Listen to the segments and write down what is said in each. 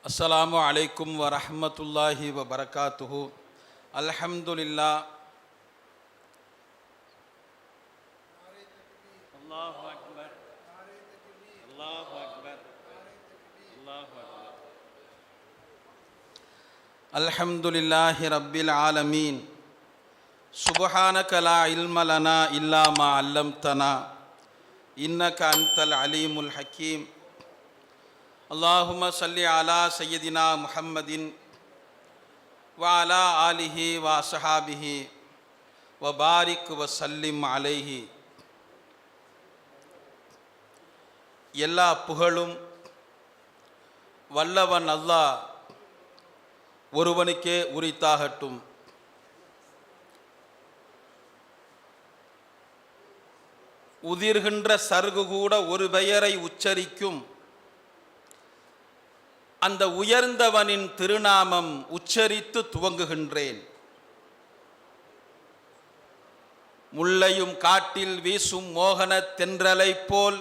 அஸ்ஸலாமு அலைக்கும் வரஹ்மத்துல்லாஹி வபரகாத்துஹு. அல்ஹம்துலில்லாஹ். அல்லாஹு அக்பர், அல்லாஹு அக்பர், அல்லாஹு அக்பர். அல்ஹம்துலில்லாஹி ரப்பில் ஆலமீன். சுப்ஹானக லா இல்ம லனா இல்லா மா அல்லம்தனா இன்னக அன்தல் அலீமுல் ஹக்கீம். அல்லாஹும்ம ஸல்லி அலா சய்யிதினா முஹம்மதின் வ அலா ஆலிஹி வ அஸ்ஹாபிஹி வ பாரிக் வ சல்லிம் அலைஹி. எல்லா புகழும் வல்லவன் அல்லாஹ் ஒருவனுக்கே உரித்தாகட்டும். உதிர்கின்ற சருகு கூட ஒரு பெயரை உச்சரிக்கும் அந்த உயர்ந்தவனின் திருநாமம் உச்சரித்து துவங்குகின்றேன். முல்லையும் காட்டில் வீசும் மோகன தென்றலை போல்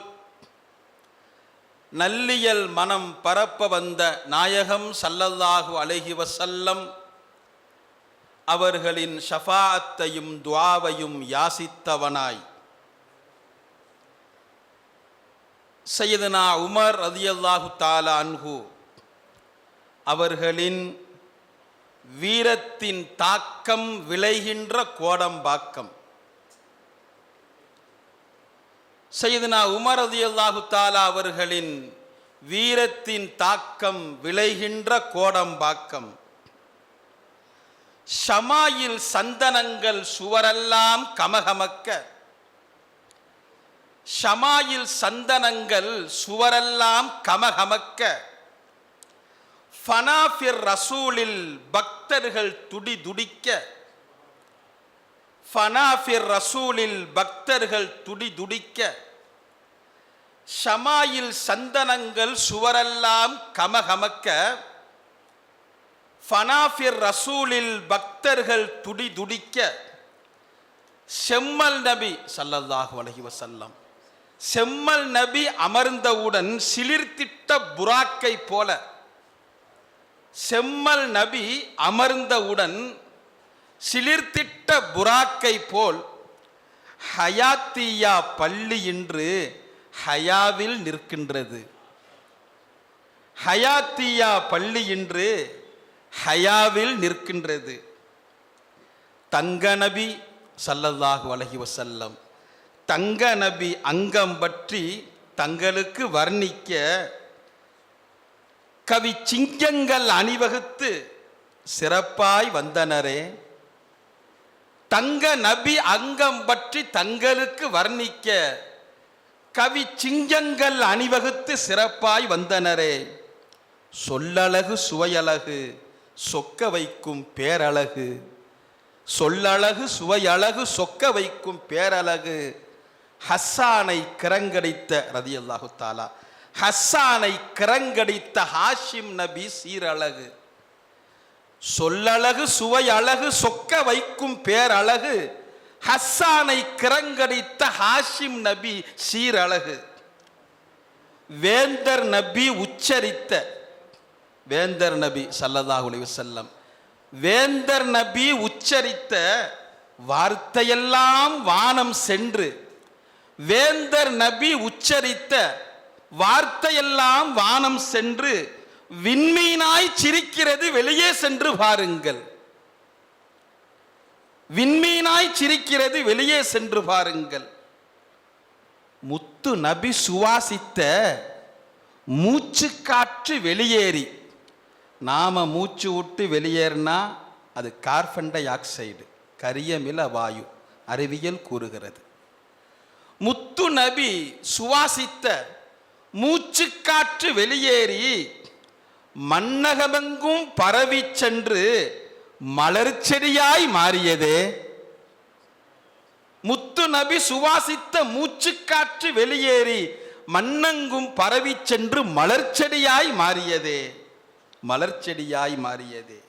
நல்லியல் மனம் பரப்ப வந்த நாயகம் ஸல்லல்லாஹு அலைஹி வஸல்லம் அவர்களின் ஷஃபாஅத்தையும் துஆவையும் யாசித்தவனாய் சையதுனா உமர் ரலியல்லாஹு தஆலா அன்ஹு அவர்களின் வீரத்தின் தாக்கம் விளைகின்ற கோடம்பாக்கம். சையதுனா உமர் ரலியல்லாஹு தஆலா அவர்களின் வீரத்தின் தாக்கம் விளைகின்ற கோடம்பாக்கம். ஷமாயில் சந்தனங்கள் சுவரெல்லாம் கமகமக்க, ஷமாயில் சந்தனங்கள் சுவரெல்லாம் கமகமக்க, ஃபனாஃபிர் ரசூலில் பக்தர்கள் துடி துடிக்க, ஃபனாஃபிர் ரசூலில் பக்தர்கள் துடி துடிக்க, ஷமாயில் சந்தனங்கள் சுவரெல்லாம் கமகமக்க, ஃபனாஃபிர் ரசூலில் பக்தர்கள் துடி துடிக்க, செம்மல் நபி ஸல்லல்லாஹு அலைஹி வஸல்லம் செம்மல் நபி அமர்ந்தவுடன் சிலிர்த்திட்ட புராக்கை போல, செம்மல் நபி அமர்ந்தவுடன் சிலிர்த்திட்ட புராக்கை போல் ஹயாத்தியா பள்ளி இன்று ஹயாவில் நிற்கின்றது. ஹயாத்தியா பள்ளி இன்று ஹயாவில் நிற்கின்றது. தங்க நபி ஸல்லல்லாஹு அலைஹி வஸல்லம் தங்க நபி அங்கம் பற்றி தங்களுக்கு வர்ணிக்க கவி சிங்கங்கள் அணிவகுத்து சிறப்பாய் வந்தனரே. தங்க நபி அங்கம் பற்றி தங்களுக்கு வர்ணிக்க கவி சிங்கங்கள் அணிவகுத்து சிறப்பாய் வந்தனரே. சொல்லழகு சுவையழகு சொக்க வைக்கும் பேரழகு, சொல்லழகு சுவையழகு சொக்க வைக்கும் பேரழகு ஹஸ்ஸானை கிரங்கடித்த ரலியல்லாஹு தஆலா, ஹஸ்ஸானை கிரங்கடித்த ஹாஷிம் நபி சீரழகு. சொல்லழகு சுவை அழகு சொக்க வைக்கும் பேரழகு ஹஸ்ஸானை கிரங்கடித்த ஹாஷிம் நபி சீரழகு. வேந்தர் நபி உச்சரித்த, வேந்தர் நபி ஸல்லல்லாஹு அலைஹி வஸல்லம் வேந்தர் நபி உச்சரித்த வார்த்தையெல்லாம் வானம் சென்று, வேந்தர் நபி உச்சரித்த வார்த்தையெல்லாம் வானம் சென்று விண்மீனாய் சிரிக்கிறது, வெளியே சென்று பாருங்கள். விண்மீனாய் சிரிக்கிறது, வெளியே சென்று பாருங்கள். முத்து நபி சுவாசித்த மூச்சு காற்று வெளியேறி, நாம மூச்சு விட்டு வெளியேறினா அது கார்பன் டை ஆக்சைடு, கரியமில வாயு அறிவியல் கூறுகிறது. முத்து நபி சுவாசித்த மூச்சு காற்று வெளியேறி மன்னகமெங்கும் பரவி சென்று மலர் செடியாய் மாறியதே. முத்து நபி சுவாசித்த மூச்சு காற்று வெளியேறி மண்ணெங்கும் பரவி சென்று மலர் செடியாய் மாறியதே, மலர் செடியாய் மாறியதே.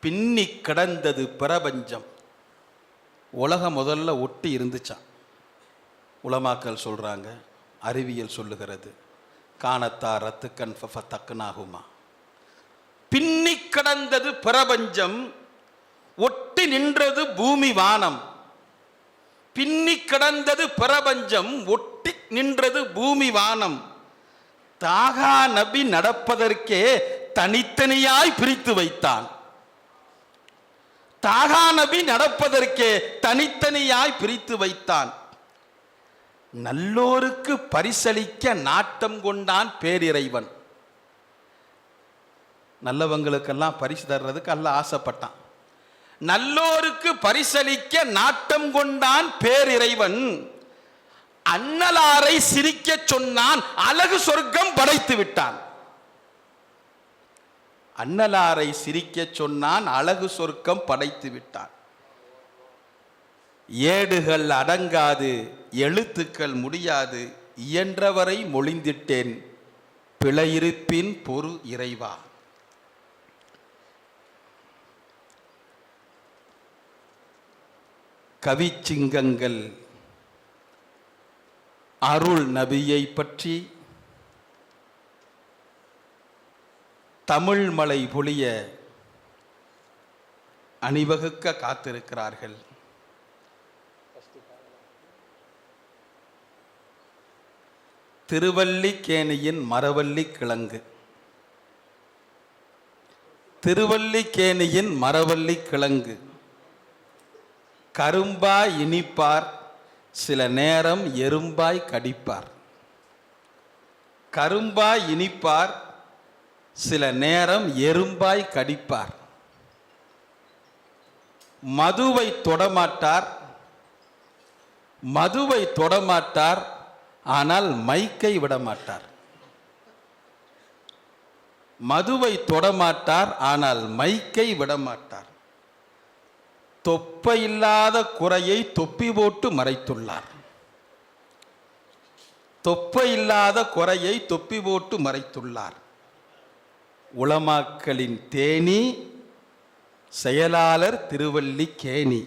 பின்னி கிடந்தது பிரபஞ்சம். உலகம் முதல்ல ஒட்டி இருந்துச்சான், உலமாக்கள் சொல்றாங்க, அறிவியல் சொல்லுகிறது. காணத்தா ரத்துக்கன் ஃபஃபத்தக்னாஹுமா. பின்னி கடந்தது பிரபஞ்சம், ஒட்டி நின்றது பூமி வானம். பின்னி கடந்தது பிரபஞ்சம், ஒட்டி நின்றது பூமி வானம். தாகா நபி நடப்பதற்கே தனித்தனியாய் பிரித்து வைத்தான். தாகா நபி நடப்பதற்கே தனித்தனியாய் பிரித்து வைத்தான். நல்லோருக்கு பரிசளிக்க நாட்டம் கொண்டான் பேரிறைவன். நல்லவங்களுக்கெல்லாம் பரிசு தர்றதுக்கு அல்லாஹ் ஆசைப்பட்டான். நல்லோருக்கு பரிசளிக்க நாட்டம் கொண்டான் பேரிறைவன். அன்னலாரை சிரிக்க சொன்னான், அழகு சொர்க்கம் படைத்து விட்டான். அன்னலாரை சிரிக்க சொன்னான், அழகு சொர்க்கம் படைத்து விட்டான். ஏடுகள் அடங்காது, எழுத்துக்கள் முடியாது, இயன்றவரை மொழிந்திட்டேன், பிழையிருப்பின் பொறு இறைவா. கவிச்சிங்கங்கள் அருள் நபியை பற்றி தமிழ் மலை பொழிய அணிவகுக்க காத்திருக்கிறார்கள். திருவல்லிக்கேணியின் மரவள்ளி கிழங்கு. திருவல்லிக்கேணியின் மரவள்ளி கிழங்கு கரும்பாய் இனிப்பார், சில நேரம் எறும்பாய் கடிப்பார். கரும்பாய் இனிப்பார், சில நேரம் எறும்பாய் கடிப்பார். மதுவை தொடமாட்டார், மதுவை தொடமாட்டார், ஆனால் மைக்கை விடமாட்டார். மதுவை தொடமாட்டார், ஆனால் மைக்கை விடமாட்டார். தொப்பை இல்லாத குறையை தொப்பி போட்டு மறைத்துள்ளார். தொப்பை இல்லாத குறையை தொப்பி போட்டு மறைத்துள்ளார். உலமாக்களின் தேனி செயலாளர் திருவல்லிக்கேணி.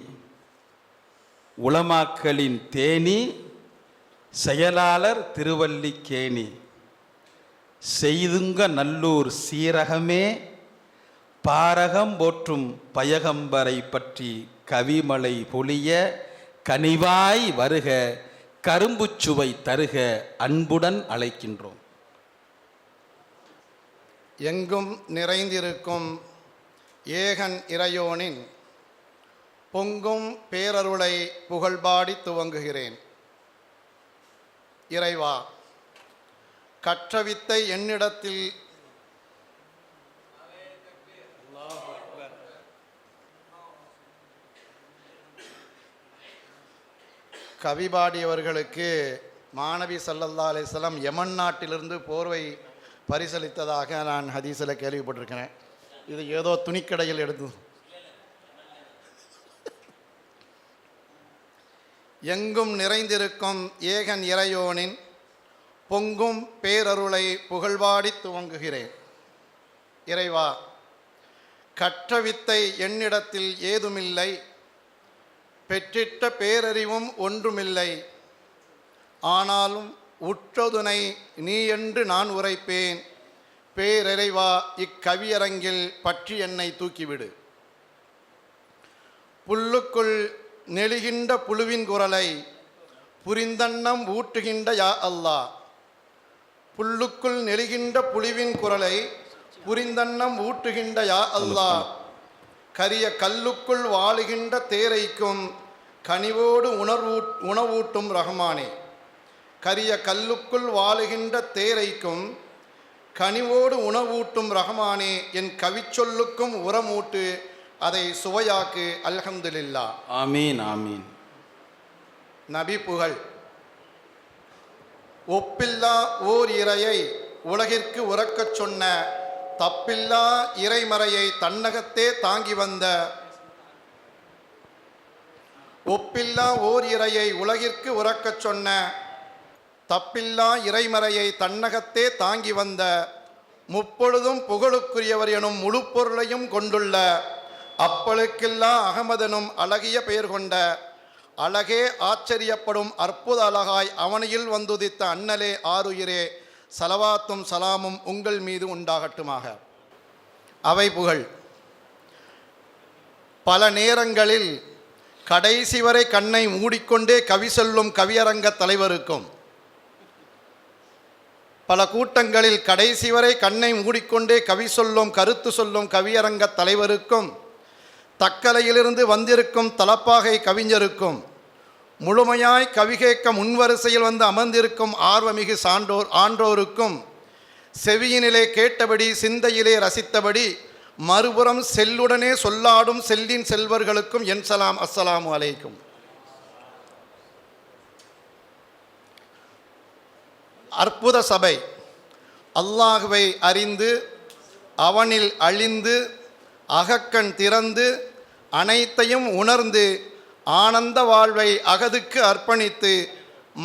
உலமாக்களின் தேனி செயலாளர் திருவல்லிக்கேணி. செய்துங்க நல்லூர் சீரகமே, பாரகம் போற்றும் பயகம்பரை பற்றி கவிமலை பொழிய கனிவாய் வருக, கரும்புச்சுவை தருக, அன்புடன் அழைக்கின்றோம். எங்கும் நிறைந்திருக்கும் ஏகன் இறையோனின் பொங்கும் பேரருளை புகழ்பாடி துவங்குகிறேன். இறைவா, கற்றவித்தை என்னிடத்தில் கவிபாடியவர்களுக்கு மாணவி ஸல்லல்லாஹு அலைஹி வஸல்லம் யமன் நாட்டிலிருந்து போர்வை பரிசளித்ததாக நான் ஹதீஸில் கேள்விப்பட்டிருக்கிறேன். இது ஏதோ துணிக்கடையில் எடுத்து. எங்கும் நிறைந்திருக்கும் ஏகன் இறையோனின் பொங்கும் பேரருளை புகழ்பாடி துவங்குகிறேன். இறைவா, கற்ற வித்தை என்னிடத்தில் ஏதுமில்லை, பெற்றிட்ட பேரறிவும் ஒன்றுமில்லை. ஆனாலும் உற்றதுணை நீ என்று நான் உரைப்பேன். பேரிறைவா, இக்கவியரங்கில் பற்றி என்னை தூக்கிவிடு. புல்லுக்குள் நெளிகின்ற புழுவின் குரலை புரிந்தன்னம் ஊட்டுகின்ற யா அல்லாஹ். புல்லுக்குள் நெளிகின்ற புழுவின் குரலை புரிந்தன்னம் ஊட்டுகின்ற யா அல்லாஹ். கரிய கல்லுக்குள் வாழுகின்ற தேரைக்கும் கனிவோடு உணவூட்டும் ரஹ்மானே. கரிய கல்லுக்குள் வாழுகின்ற தேரைக்கும் கனிவோடு உணவூட்டும் ரஹ்மானே. என் கவிச்சொல்லுக்கும் உரமூட்டு, அதை சுவையாக்கு. அல்ஹம்துலில்லாஹ். ஆமீன் ஆமீன். நபி புகழ். ஒப்பில்லா ஓர் இறையை உலகிற்கு உறக்கச் சொன்ன தப்பில்லா இறைமறையை தன்னகத்தே தாங்கி வந்த ஒப்பில்லா ஓர் இறையை உலகிற்கு உறக்கச் சொன்ன தப்பில்லா இறைமறையை தன்னகத்தே தாங்கி வந்த முப்பொழுதும் புகழுக்குரியவர் எனும் முழு பொருளையும் கொண்டுள்ள அப்பழுக்கில்லா அகமதனும் அழகிய பெயர் கொண்ட அழகே ஆச்சரியப்படும் அற்புத அழகாய் அவனியில் வந்துதித்த அண்ணலே ஆருயிரே சலவாத்தும் சலாமும் உங்கள் மீது உண்டாகட்டுமாக. அவை புகழ். பல நேரங்களில் கடைசி வரை கண்ணை மூடிக்கொண்டே கவி சொல்லும் கவியரங்க தலைவருக்கும், பல கூட்டங்களில் கடைசி வரை கண்ணை மூடிக்கொண்டே கவி சொல்லும் கருத்து சொல்லும் கவியரங்க தலைவருக்கும், தக்கலையிலிருந்து வந்திருக்கும் தலப்பாகை கவிஞருக்கும், முழுமையாய் கவி கேட்க முன்வரிசையில் வந்து அமர்ந்திருக்கும் ஆர்வமிகு ஆன்றோருக்கும், செவியினிலே கேட்டபடி சிந்தையிலே ரசித்தபடி மறுபுறம் செல்லுடனே சொல்லாடும் செல்லின் செல்வர்களுக்கும் என் சலாம், அஸ்ஸலாமு அலைக்கும். அற்புத சபை. அல்லாஹ்வை அறிந்து அவனில் அழிந்து அகக்கண் திறந்து அனைத்தையும் உணர்ந்து ஆனந்த வாழ்வை அகதுக்கு அர்ப்பணித்து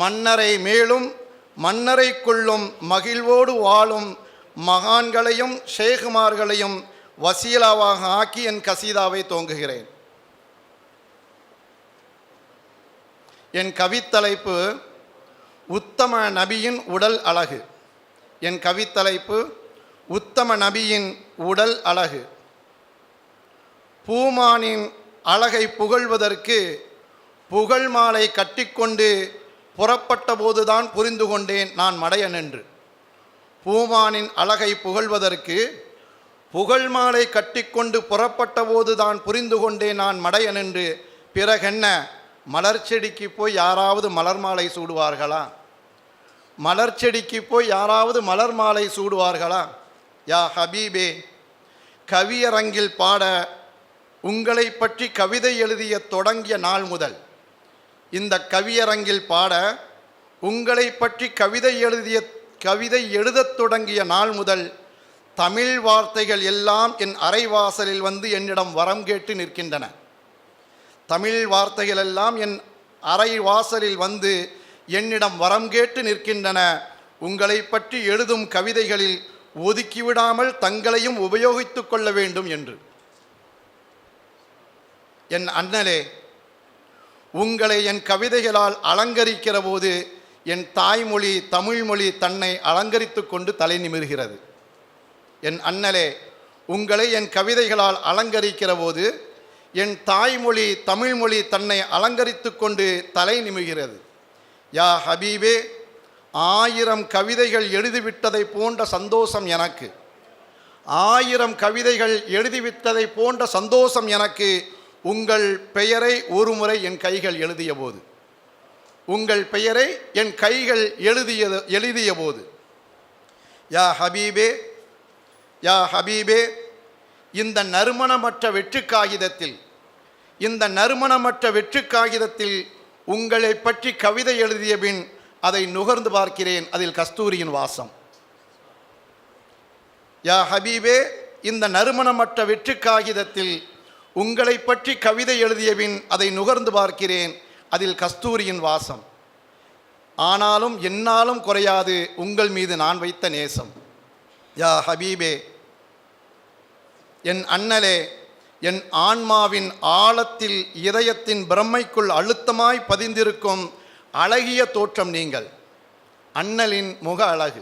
மன்னரை மேலும் மன்னரைக்குள்ளும் மகிழ்வோடு வாழும் மகான்களையும் ஷேகுமார்களையும் வசீலாவாக ஆக்கி என் கசீதாவை துவங்குகிறேன். என் கவித்தலைப்பு உத்தம நபியின் உடல் அழகு. என் கவித்தலைப்பு உத்தம நபியின் உடல் அழகு. பூமானின் அழகை புகழ்வதற்கு புகழ் மாலை கட்டிக்கொண்டு புறப்பட்ட போதுதான் புரிந்து கொண்டேன் நான் மடையன் என்று. பூமானின் அழகை புகழ்வதற்கு புகழ் மாலை கட்டிக்கொண்டு புறப்பட்ட போதுதான் புரிந்து கொண்டேன் நான் மடையன் என்று. பிறகென்ன, மலர் செடிக்கு போய் யாராவது மலர் மாலை சூடுவார்களா? மலர் செடிக்கு போய் யாராவது மலர் மாலை சூடுவார்களா? யா ஹபீபே, கவியரங்கில் பாட உங்களை பற்றி கவிதை எழுதிய தொடங்கிய நாள் முதல், இந்த கவியரங்கில் பாட உங்களை பற்றி கவிதை எழுதத் தொடங்கிய நாள் முதல் தமிழ் வார்த்தைகள் எல்லாம் என் அறைவாசலில் வந்து என்னிடம் வரம் கேட்டு நிற்கின்றன. தமிழ் வார்த்தைகள் எல்லாம் என் அறை வாசலில் வந்து என்னிடம் வரம் கேட்டு நிற்கின்றன. உங்களை பற்றி எழுதும் கவிதைகளில் ஒதுக்கிவிடாமல் தங்களையும் உபயோகித்து கொள்ள வேண்டும் என்று. என் அண்ணலே, உங்களை என் கவிதைகளால் அலங்கரிக்கிற போது என் தாய்மொழி தமிழ்மொழி தன்னை அலங்கரித்து கொண்டு தலை நிமிர்கிறது. என் அண்ணலே, உங்களை என் கவிதைகளால் அலங்கரிக்கிற போது என் தாய்மொழி தமிழ்மொழி தன்னை அலங்கரித்து கொண்டு தலை நிமிர்கிறது. யா ஹபீபே, 1000 கவிதைகள் எழுதிவிட்டதை போன்ற சந்தோஷம் எனக்கு. 1000 கவிதைகள் எழுதிவிட்டதை போன்ற சந்தோஷம் எனக்கு உங்கள் பெயரை ஒரு முறை என் கைகள் எழுதிய போது. உங்கள் பெயரை என் கைகள் எழுதிய போது. யா ஹபீபே, யா ஹபீபே, இந்த நறுமணமற்ற வெற்று காகிதத்தில் உங்களை பற்றி கவிதை எழுதிய பின் அதை நுகர்ந்து பார்க்கிறேன். அதில் கஸ்தூரியின் வாசம். யா ஹபீபே, இந்த நறுமணமற்ற வெற்று காகிதத்தில் உங்களை பற்றி கவிதை எழுதிய பின் அதை நுகர்ந்து பார்க்கிறேன். அதில் கஸ்தூரியின் வாசம். ஆனாலும் என்னாலும் குறையாது உங்கள் மீது நான் வைத்த நேசம். யா ஹபீபே, என் அண்ணலே, என் ஆன்மாவின் ஆழத்தில் இதயத்தின் பிரம்மைக்குள் அழுத்தமாய் பதிந்திருக்கும் அழகிய தோற்றம் நீங்கள். அண்ணலின் முக அழகு,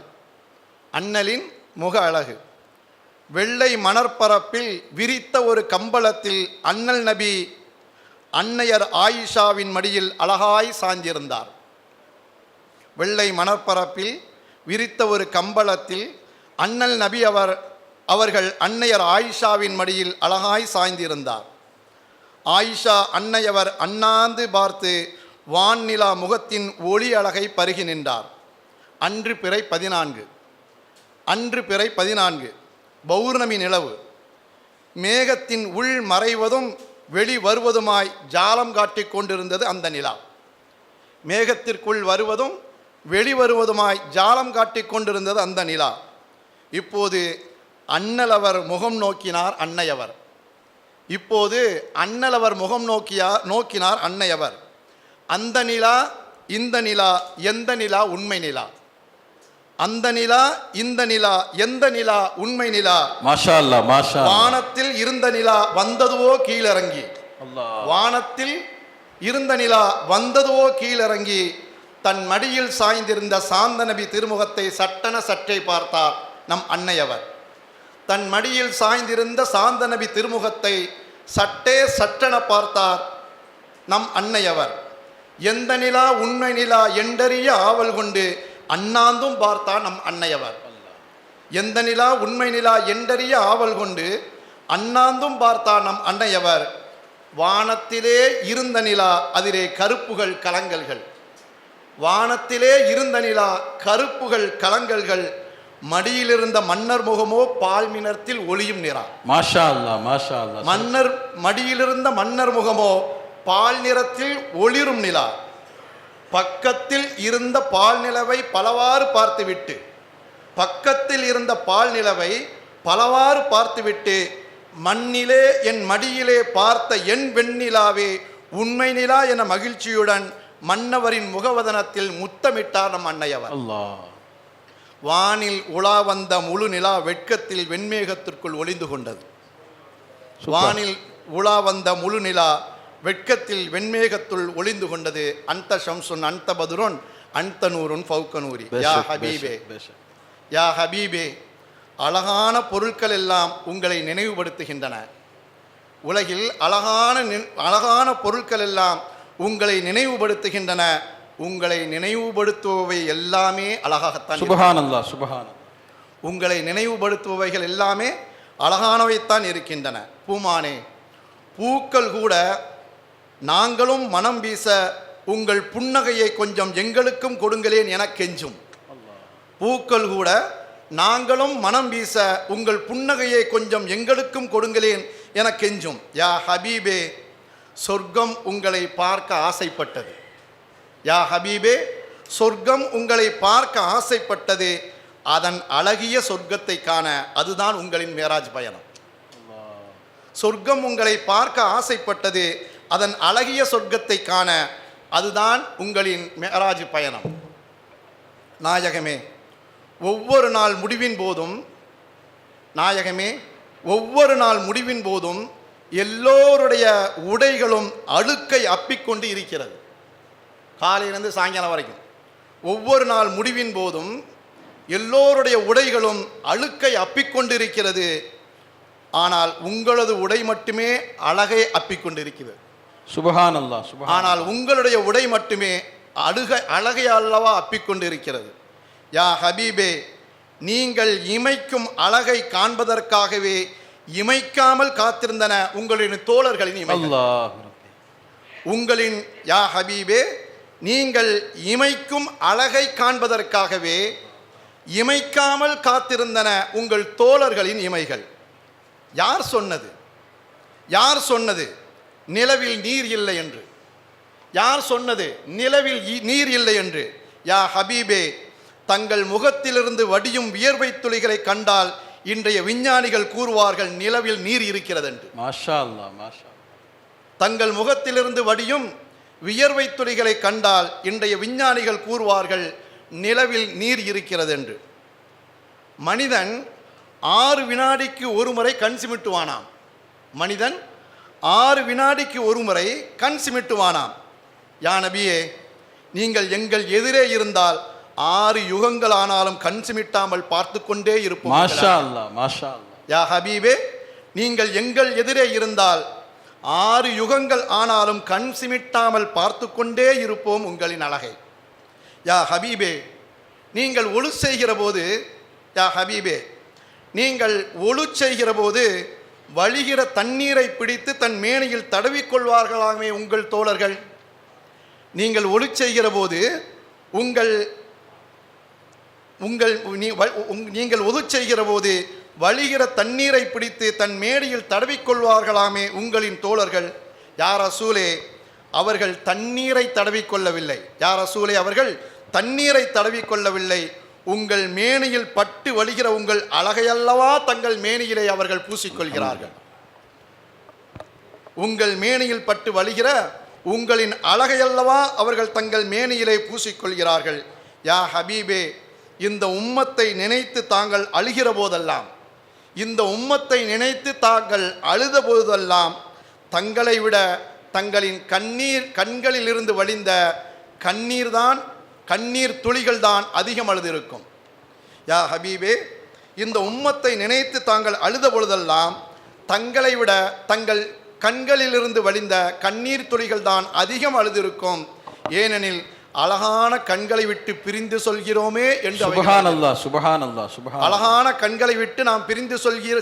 அண்ணலின் முக அழகு. வெள்ளை மணற்பரப்பில் விரித்த ஒரு கம்பளத்தில் அண்ணல் நபி அன்னையர் ஆயிஷாவின் மடியில் அழகாய் சாய்ந்திருந்தார். வெள்ளை மணற்பரப்பில் விரித்த ஒரு கம்பளத்தில் அண்ணல் நபி அவர்கள் அன்னையர் ஆயிஷாவின் மடியில் அழகாய் சாய்ந்திருந்தார். ஆயிஷா அன்னையவர் அண்ணாந்து பார்த்து வான்நிலா முகத்தின் ஒளி அழகை பருகி நின்றார். அன்று பிறை 14 பௌர்ணமி நிலவு. மேகத்தின் உள் மறைவதும் வெளி வருவதுமாய் ஜாலம் காட்டிக் கொண்டிருந்தது அந்த நிலா. மேகத்திற்குள் வருவதும் வெளிவருவதுமாய் ஜாலம் காட்டிக் கொண்டிருந்தது அந்த நிலா. இப்போது அண்ணலவர் முகம் நோக்கினார் அன்னையவர். இப்போது அண்ணலவர் முகம் நோக்கினார் அன்னையவர். அந்த நிலா, இந்த நிலா, எந்த நிலா உண்மை நிலா? அந்த நிலா, இந்த நிலா, எந்த நிலா உண்மை நிலா? மாஷா அல்லாஹ், மாஷா. வானத்தில் இருந்த நிலா வந்ததுவோ கீழிறங்கி. வானத்தில் இருந்த நிலா வந்ததுவோ கீழிறங்கி தன் மடியில் சாய்ந்திருந்த சாந்த நபி திருமுகத்தை சட்டென சற்றே பார்த்தார் நம் அன்னையவர். தன் மடியில் சாய்ந்திருந்த சாந்த நபி திருமுகத்தை சட்டென பார்த்தார் நம் அன்னையவர். எந்த நிலா உண்மை நிலா என்றறிய ஆவல் கொண்டு அண்ணாந்தும் பார்த்தார் நம் அன்னையவர். எந்த நிலா உண்மை நிலா என்றறிய ஆவல் கொண்டு அண்ணாந்தும் பார்த்தார் நம் அன்னையவர். வானத்திலே இருந்த நிலா அதிலே கருப்புகள் கலங்கல்கள். வானத்திலே இருந்த நிலா கருப்புகள் கலங்கல்கள். மடியிலிருந்த மன்னர் முகமோ பால்மினத்தில் ஒளியும் நிறா. மாஷா அல்லாஹ், மாஷா அல்லாஹ். மன்னர் மடியிலிருந்த மன்னர் முகமோ பால் நிறத்தில் ஒளிரும் நிலா. பக்கத்தில் இருந்த பால் நிலவை பலவாறு பார்த்துவிட்டு பக்கத்தில் இருந்த பால் நிலவை பலவாறு பார்த்துவிட்டு மண்ணிலே என் மடியிலே பார்த்த என் வெண்ணிலாவே உண்மை நிலா என மகிழ்ச்சியுடன் மன்னவரின் முகவதனத்தில் முத்தமிட்டார் நம் அன்னையவர். அல்லாஹ். வானில் உலா வந்த முழு நிலா வெட்கத்தில் வெண்மேகத்திற்குள் ஒளிந்து கொண்டது. வானில் உலா வந்த முழு நிலா வெட்கத்தில் வெண்மேகத்துள் ஒளிந்து கொண்டது. அந்த ஷம்சுன் அந்த பதுரோன் அந்த நூறுன் ஃபவுக்கனூரி. யா ஹபீபே, யா ஹபீபே, அழகான பொருட்கள் எல்லாம் உங்களை நினைவுபடுத்துகின்றன. உலகில் அழகான பொருட்கள் எல்லாம் உங்களை நினைவுபடுத்துகின்றன. உங்களை நினைவுபடுத்துபவை எல்லாமே அழகாகத்தான். சுப்ஹானல்லாஹ், சுப்ஹானல்லாஹ். உங்களை நினைவுபடுத்துபவைகள் எல்லாமே அழகானவைத்தான் இருக்கின்றன. பூமானே, பூக்கள் கூட நாங்களும் மனம் வீச உங்கள் புன்னகையை கொஞ்சம் எங்களுக்கும் கொடுங்களேன் என கெஞ்சும். பூக்கள் கூட நாங்களும் மனம் வீச உங்கள் புன்னகையை கொஞ்சம் எங்களுக்கும் கொடுங்களேன் என கெஞ்சும். யா ஹபீபே, சொர்க்கம் உங்களை பார்க்க ஆசைப்பட்டது. யா ஹபீபே, சொர்க்கம் உங்களை பார்க்க ஆசைப்பட்டது. அதன் அழகிய சொர்க்கத்தை காண அதுதான் உங்களின் மேராஜ் பயணம். சொர்க்கம் உங்களை பார்க்க ஆசைப்பட்டது. அதன் அழகிய சொர்க்கத்தை காண அதுதான் உங்களின் மேராஜ் பயணம். நாயகமே, ஒவ்வொரு நாள் முடிவின் போதும் நாயகமே ஒவ்வொரு நாள் முடிவின் போதும் எல்லோருடைய உடைகளும் அழுக்கை அப்பிக்கொண்டு இருக்கிறது. காலையிலிருந்து சாயங்காலம் வரைக்கும் ஒவ்வொரு நாள் முடிவின் போதும் எல்லோருடைய உடைகளும் அழுக்கை அப்பிக்கொண்டு இருக்கிறது. ஆனால் உங்களது உடை மட்டுமே அழகை அப்பிக்கொண்டிருக்கிறது. சுப்ஹானல்லாஹ், சுப்ஹானல்லாஹ். ஆனால் உங்களுடைய உடை மட்டுமே அழகை அல்லவா அப்பிக்கொண்டிருக்கிறது. யா ஹபீபே, நீங்கள் இமைக்கும் அழகை காண்பதற்காகவே இமைக்காமல் காத்திருந்தன உங்களின் தோழர்களின் இமைகள். உங்களின் யா ஹபீபே, நீங்கள் இமைக்கும் அழகை காண்பதற்காகவே இமைக்காமல் காத்திருந்தன உங்கள் தோழர்களின் இமைகள். யார் சொன்னது? யார் சொன்னது நிலவில் நீர் இல்லை என்று? யார் சொன்னது நிலவில் நீர் இல்லை என்று? யா ஹபீபே, தங்கள் முகத்திலிருந்து வடியும் வியர்வை துளிகளை கண்டால் இன்றைய விஞ்ஞானிகள் கூறுவார்கள் நிலவில் நீர் இருக்கிறது என்று. மாஷா அல்லாஹ், மாஷா. தங்கள் முகத்திலிருந்து வடியும் வியர்வை துளிகளை கண்டால் இன்றைய விஞ்ஞானிகள் கூறுவார்கள் நிலவில் நீர் இருக்கிறது என்று. மனிதன் 6 வினாடிக்கு ஒரு முறை கண் சிமிட்டுவானாம். மனிதன் 6 வினாடிக்கு ஒரு முறை கண் சிமிட்டுவானாம். யா நபியே, நீங்கள் எங்கள் எதிரே இருந்தால் 6 யுகங்கள் ஆனாலும் கண் சிமிட்டாமல் பார்த்து கொண்டே இருப்போம். மாஷா அல்லாஹ், மாஷா அல்லாஹ். யா ஹபீபே, நீங்கள் எங்கள் எதிரே இருந்தால் 6 யுகங்கள் ஆனாலும் கண் சிமிட்டாமல் பார்த்து கொண்டே இருப்போம் உங்களின் அழகை. யா ஹபீபே, நீங்கள் ஒழு செய்கிற போது யா ஹபீபே, நீங்கள் ஒழு செய்கிற போது வழிகிற தண்ணீரை பிடித்து தன் மேனியில் தடவிக்கொள்வார்களாமே உங்கள் தோழர்கள். நீங்கள் ஒழு செய்கிற போது நீங்கள் ஒது செய்கிற போது வழிகிற தண்ணீரை பிடித்து தன் மேடையில் தடவிக்கொள்வார்களாமே உங்களின் தோழர்கள். யார் ரசூலே, அவர்கள் தண்ணீரை தடவிக்கொள்ளவில்லை. யார் ரசூலே, அவர்கள் தண்ணீரை தடவிக்கொள்ளவில்லை. உங்கள் மேனியில் பட்டு வழிகிற உங்கள் அழகையல்லவா தங்கள் மேனியிலே அவர்கள் பூசிக்கொள்கிறார்கள். உங்கள் மேனியில் பட்டு வழிகிற உங்களின் அழகையல்லவா அவர்கள் தங்கள் மேனியிலே பூசிக்கொள்கிறார்கள். யா ஹபீபே, இந்த உம்மத்தை நினைத்து தாங்கள் அழுகிற போதெல்லாம், இந்த உம்மத்தை நினைத்து தாங்கள் அழுத போதெல்லாம் தங்களை விட தங்களின் கண்களில் இருந்து வழிந்த கண்ணீர் தான் கண்ணீர் துளிகள் தான் அதிகம் அழுதிருக்கும். யா ஹபீபே, இந்த உம்மத்தை நினைத்து தாங்கள் அழுத பொழுதெல்லாம் தங்களை விட தங்கள் கண்களிலிருந்து வழிந்த கண்ணீர் துளிகள் தான் அதிகம் அழுதிருக்கும். ஏனெனில் அழகான கண்களை விட்டு பிரிந்து சொல்கிறோமே என்று சுப்ஹானல்லாஹ், சுப்ஹானல்லாஹ், சுப்ஹானல்லாஹ். அழகான கண்களை விட்டு நாம் பிரிந்து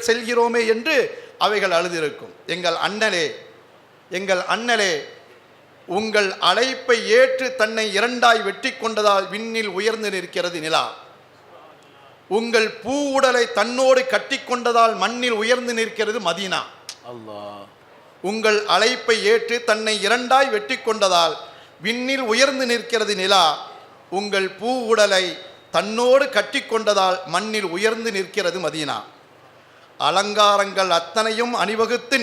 செல்கிறோமே என்று அவைகள் அழுதிருக்கும். எங்கள் அண்ணலே, உங்கள் அழைப்பை ஏற்று தன்னை இரண்டாய் வெட்டி கொண்டதால் விண்ணில் உயர்ந்து நிற்கிறது நிலா. உங்கள் பூ உடலை தன்னோடு கட்டி கொண்டதால் மண்ணில் உயர்ந்து நிற்கிறது மதீனா. அல்லாஹ். உங்கள் அழைப்பை ஏற்று தன்னை இரண்டாய் வெட்டி கொண்டதால் விண்ணில் உயர்ந்து நிற்கிறது நிலா. உங்கள் பூ உடலை தன்னோடு கட்டி கொண்டதால் மண்ணில் உயர்ந்து நிற்கிறது மதீனா. அலங்காரங்கள் அத்தனையும் அணிவகுத்து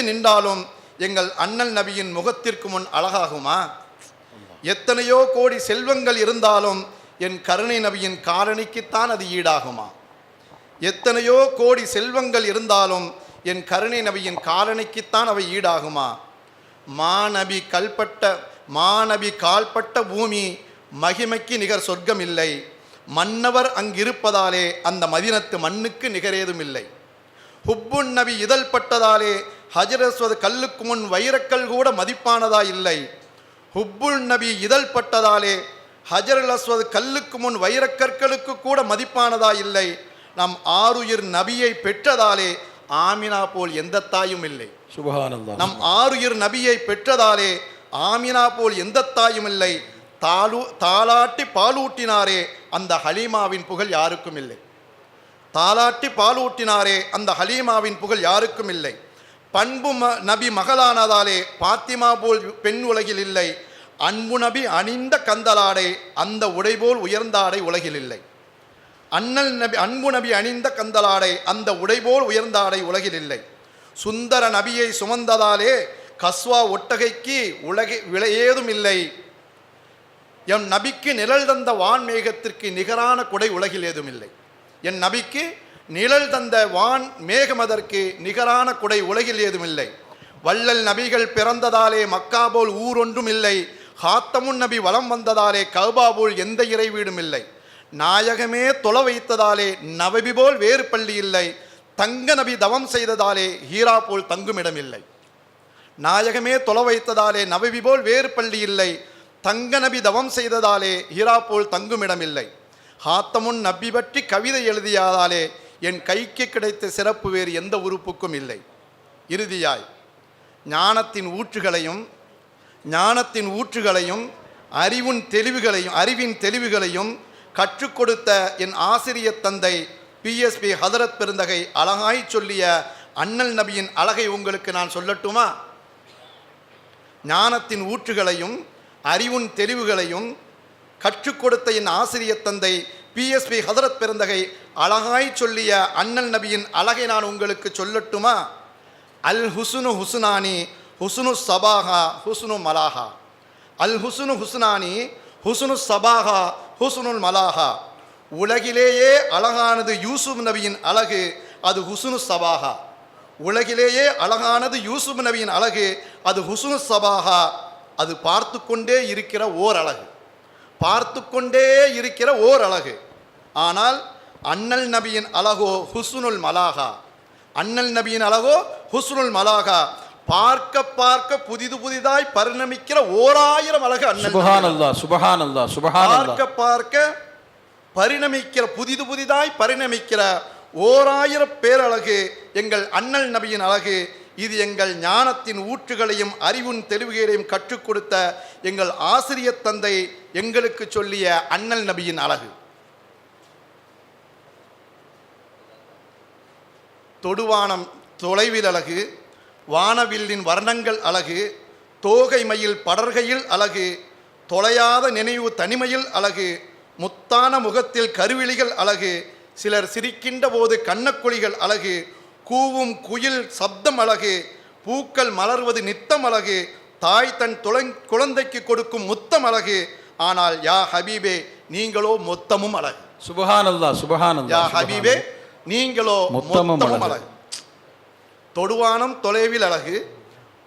நின்றாலும் எங்கள் அண்ணல் நபியின் முகத்திற்கு முன் அழகாகுமா? எத்தனையோ கோடி செல்வங்கள் இருந்தாலும் என் கருணை நபியின் காலணிக்குத்தான் அது ஈடாகுமா? எத்தனையோ கோடி செல்வங்கள் இருந்தாலும் என் கருணை நபியின் காலணிக்குத்தான் அவை ஈடாகுமா? மாநபி கால்பட்ட பூமி மகிமைக்கு நிகர் சொர்க்கம் இல்லை. மன்னவர் அங்கிருப்பதாலே அந்த மதினத்து மண்ணுக்கு நிகரேதும் இல்லை. ஹுப்புன் நபி இதழ் பட்டதாலே ஹஜர் அஸ்வத் கல்லுக்கு முன் வைரக்கல் கூட மதிப்பானதா இல்லை. ஹுப்புல் நபி இதழ் பட்டதாலே ஹஜர் அஸ்வத் கல்லுக்கு முன் வைரக்கற்களுக்கு கூட மதிப்பானதா இல்லை. நம் ஆருயிர் நபியை பெற்றதாலே ஆமினா போல் எந்த தாயும் இல்லை. சுப்ஹானல்லாஹ். நம் ஆருயிர் நபியை பெற்றதாலே ஆமினா போல் எந்த தாயும் இல்லை. தாலாட்டி பாலூட்டினாரே அந்த ஹலீமாவின் புகழ் யாருக்கும் இல்லை. தாலாட்டி பாலூட்டினாரே அந்த ஹலீமாவின் புகழ் யாருக்கும் இல்லை. பண்பு நபி மகளானதாலே பாத்திமா போல் பெண் உலகில் இல்லை. அன்பு நபி அணிந்த கந்தலாடை அந்த உடை போல் உயர்ந்த ஆடை உலகில் இல்லை. அன்பு நபி அணிந்த கந்தலாடை அந்த உடை போல் உயர்ந்த ஆடை உலகில் இல்லை. சுந்தர நபியை சுமந்ததாலே கஸ்வா ஒட்டகைக்கு விலையேதும் இல்லை. என் நபிக்கு நிழல் தந்த வான்மேகத்திற்கு நிகரான குடை உலகில் ஏதும் இல்லை. என் நபிக்கு நிழல் தந்த வான் மேகமதற்கு நிகரான குடை உலகில் ஏதும் இல்லை. வள்ளல் நபிகள் பிறந்ததாலே மக்கா போல் ஊரொன்றும் இல்லை. ஹாத்தமுன் நபி வலம் வந்ததாலே கௌபா போல் எந்த இறை வீடும் இல்லை. நாயகமே தொலை வைத்ததாலே நபி போல் வேறு பள்ளி இல்லை. தங்க நபி தவம் செய்ததாலே ஹீரா போல் தங்குமிடம் இல்லை. நாயகமே தொலை வைத்ததாலே நபி போல் வேறு பள்ளி இல்லை. தங்க நபி தவம் செய்ததாலே ஹீரா போல் தங்குமிடம் இல்லை. ஹாத்தமுன் நபி பற்றி கவிதை எழுதியதாலே என் கைக்கு கிடைத்த சிறப்பு வேறு எந்த உறுப்புக்கும் இல்லை. இறுதியாய் ஞானத்தின் ஊற்றுகளையும் அறிவின் தெளிவுகளையும் கற்றுக் கொடுத்த என் ஆசிரியர் தந்தை பிஎஸ்பி ஹதரத் பெருந்தகை அழகாய் சொல்லிய அண்ணல் நபியின் அழகை உங்களுக்கு நான் சொல்லட்டுமா? ஞானத்தின் ஊற்றுகளையும் அறிவின் தெளிவுகளையும் கற்றுக் கொடுத்த என் ஆசிரியர் தந்தை பிஎஸ்பி ஹதரத் பெருந்தகை அழகாய் சொல்லிய அண்ணல் நபியின் அழகை நான் உங்களுக்கு சொல்லட்டுமா? அல் ஹுசுனு ஹுசுனானி ஹுசுனு சபாஹா ஹுசுனு மலாஹா. அல் ஹுசுனு ஹுசுனானி ஹுசுனு சபாஹா ஹுசுனுல் மலாஹா. உலகிலேயே அழகானது யூசுப் நபியின் அழகு, அது ஹுசுனு சபாஹா. உலகிலேயே அழகானது யூசுப் நபியின் அழகு, அது ஹுசுனு சபாஹா. அது பார்த்து கொண்டே இருக்கிற ஓர் அழகு. ஆனால் அண்ணல் நபியின் அழகோ ஹுசுனுல் மலாஹா. அண்ணல் நபியின் அழகோ ஹுஸ்னுல் மலாகா. பார்க்க பார்க்க புதிதாய் பரிணமிக்கிற 1000 அழகு அண்ணல். சுப்ஹானல்லாஹ், சுப்ஹானல்லாஹ், சுப்ஹானல்லாஹ். பார்க்க பரிணமிக்கிற புதிதாய் பரிணமிக்கிற 1000 பேரழகு எங்கள் அண்ணல் நபியின் அழகு. இது எங்கள் ஞானத்தின் ஊற்றுகளையும் அறிவின் தெளிவுகளையும் கற்றுக் கொடுத்த எங்கள் ஆசிரியர் தந்தை எங்களுக்கு சொல்லிய அண்ணல் நபியின் அழகு. தொடுவானம் தொலைவில் அழகு, வானவில்லின் வர்ணங்கள் அழகு, தோகை மயில் படர்கையில் அழகு, தொலையாத நினைவு தனிமையில் அழகு, முத்தான முகத்தில் கருவிழிகள் அழகு, சிலர் சிரிக்கின்ற போது கண்ணக்குழிகள் அழகு, கூவும் குயில் சப்தம் அழகு, பூக்கள் மலர்வது நித்தம் அழகு, தாய் தன் குழந்தைக்கு கொடுக்கும் முத்தம் அழகு. ஆனால் யா ஹபீபே நீங்களோ மொத்தமும் அழகு. சுப்ஹானல்லாஹ், சுப்ஹானல்லாஹ். யா ஹபீபே நீங்களோ மொத்தமும் அழகு. தொடுவானம் தொலைவில் அழகு,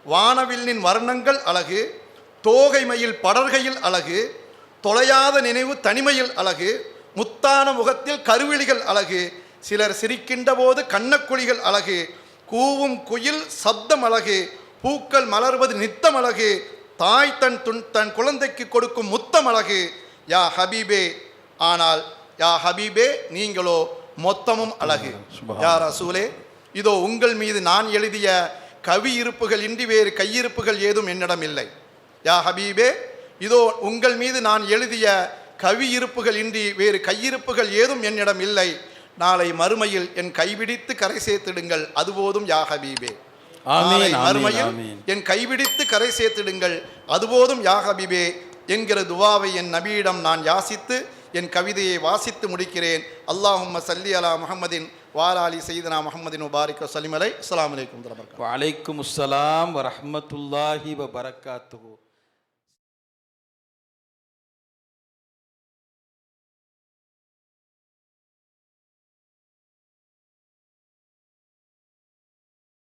வானவில்லின் வர்ணங்கள் அழகு, தோகைமையில் படர்கையில் அழகு, தொலையாத நினைவு தனிமையில் அழகு, முத்தான முகத்தில் கருவிழிகள் அழகு, சிலர் சிரிக்கின்ற போது கண்ணக்குழிகள் அழகு, கூவும் குயில் சப்தம் அழகு, பூக்கள் மலர்வது நித்தம் அழகு, தாய் தன் குழந்தைக்கு கொடுக்கும் முத்தம் அழகு. யா ஹபீபே, ஆனால் யா ஹபீபே நீங்களோ மொத்தமும் அழகு. யா ரசூலே, இதோ உங்கள் மீது நான் எழுதிய கவி இருப்புகள் இன்றி வேறு கையிருப்புகள் ஏதும் என்னிடம் இல்லை. யா ஹபீபே, இதோ உங்கள் மீது நான் எழுதிய கவி இருப்புகள் இன்றி வேறு கையிருப்புகள் ஏதும் என்னிடம் இல்லை. நாளை மறுமையில் என் கைபிடித்து கரை சேர்த்திடுங்கள், அதுபோதும் யா ஹபீபே. நாளை மறுமையில் என் கைபிடித்து கரை சேர்த்திடுங்கள், அதுபோதும் யா ஹபீபே என்கிற துவாவை என் நபியிடம் நான் யாசித்து என் கவிதையை வாசித்து முடிக்கிறேன். அல்லாஹும்ம சல்லி அலா முஹம்மதின் வாலாலி சையதுனா முஹம்மதின் முபாரிக் வஸல்லிம் அலைஹி. அஸ்ஸலாமு அலைக்கும் வலைக்கும் அஸ்ஸலாம் வரஹ்மத்துல்லாஹி வபரகாத்துஹு.